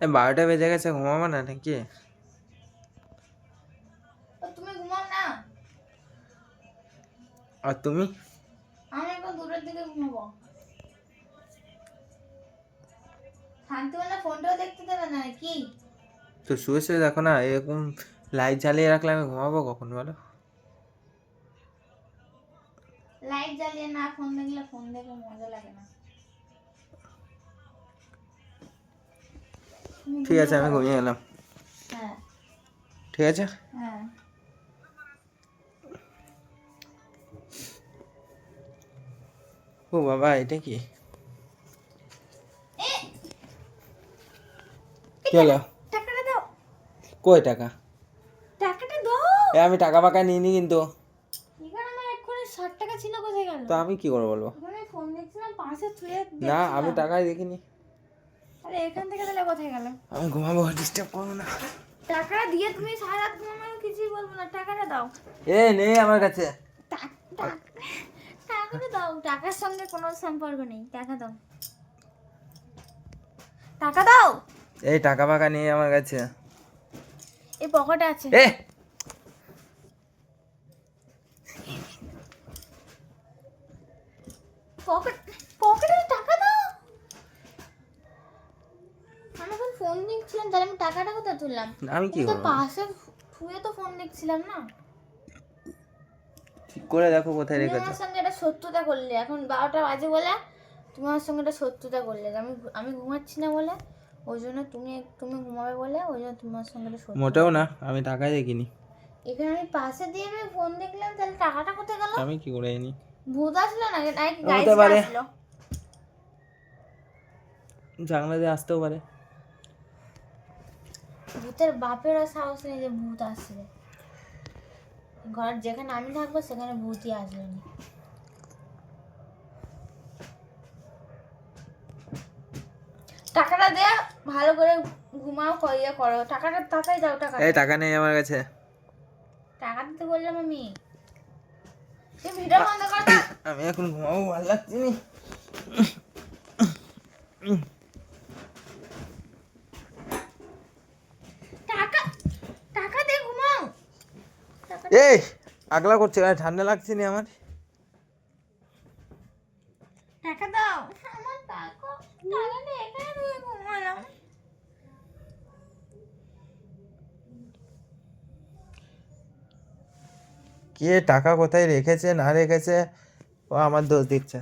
12টা বেজে গেছে, ঘুমাবো না নাকি? তুমি ঘুমাও না, আর তুমি? আমি এখন 2টার দিকে ঘুমাবো। শান্তিবেলা ফোনটাও দেখতে দেবে না কি? তো শুয়ে শুয়ে দেখো না, এরকম লাইট জ্বালিয়ে রাখলে আমি ঘুমাবো কখন বলো? লাইট জ্বালিয়ে না ফোন দেখলে ফোন দেখে মজা লাগে না। ঠিক আছে, আমি ঘুমিয়ে গেলাম। হ্যাঁ ঠিক আছে। হ্যাঁ। ও বাবা, এটা কি? কি হলো? টাকাটা দাও, কই টাকা? টাকাটা দাও। আমি টাকা পাকা নিইনি কিন্তু। এখানে আমার এক্ষুনি 60 টাকা ছিল, কোথায় গেল? তো আমি কি করবো বলবো? এখানে ফোন দেখছিলাম, পাশে ছুঁয়ে না, আমি দেখছিলাম। টাকাই দেখিনি। আরে এখান থেকে তাহলে কোথায় গেল? আমি ঘুমাবো, ডিস্টার্ব করো না। টাকাটা দিয়ে তুমি সারা রাত ঘুমাবে, কিছুই বলবো না, টাকাটা দাও। এ নেই আমার কাছে। টাকাটা দাও, টাকার সঙ্গে কোনো সম্পর্ক নেই, টাকা দাও, টাকা দাও। এই টাকা পাকা নেই আমার কাছে। এই পকেটে আছে। এ পকেটে টাকা দাও। আমি এখন ফোন দেখছিলাম, তাহলে আমি টাকাটা কোথায় তুললাম? আমি কি তুমি তো করবো? পাশে শুয়ে তো ফোন দেখছিলাম না। ঠিক করে দেখো কোথায় তুমি রেখেছো। আমার সঙ্গে একটা শত্রুতা করলে, এখন 12টা বাজে বলে তুমি আমার সঙ্গে একটা শত্রুতা করলে, যে আমি ঘুমাচ্ছি না বলে, ওই জন্য তুমি ঘুমাবে বলে, ওই জন্য তোমার সঙ্গে একটা শত্রুতা। মোটেও না, আমি টাকাই দেখিনি। এখানে আমি পাশে দিয়ে আমি ফোন দেখলাম, তাহলে টাকাটা কোথায় গেল? আমি কি করে জানি? ভূত আসলো নাকি হতে গাইজ পারে। আসলো? জানলা দিয়ে আসতেও পারে। ভূতের বাপেরও সাহস নেই যে ভূত আসবে। ঘর যেখানে আমি থাকবো সেখানে ভূতই আসবে না। টাকাটা দেয়া, ভালো করে ঘুমাও, ইয়ে করো, টাকাটা তাড়াতাড়ি দাও। এই টাকা নেই আমার কাছে। টাকা দিতে বললাম আমি। তুই ভিডিও বন্ধ কর না। আমি এখন ঘুমাবো, ভালো লাগছে নি। টাকা টাকা দে, ঘুমাও। এই আগলা করছে, ঠান্ডা লাগছে নি আমার। টাকা দাও। আমার টাকা, টাকা দে, এখানে তুই ঘুমালাম। কে টাকা কোথায় রেখেছে না রেখেছে, ও আমার দোষ দিচ্ছে।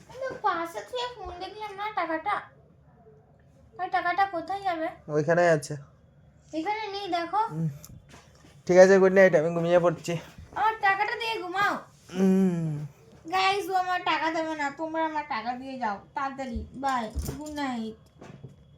কিন্তু পাশে তুই ফোন দেখলাম না, টাকাটা, ওই টাকাটা কোথায় যাবে? ওইখানে আছে। এখানে নেই, দেখো। ঠিক আছে, গুড নাইট, আমি ঘুমিয়ে পড়ছি। আমার টাকাটা দিয়ে ঘুমাও। উম, গাইস, ও আমার টাকা দেবে না, তোমরা আমার টাকা দিয়ে যাও তাড়াতাড়ি। Bye, good night.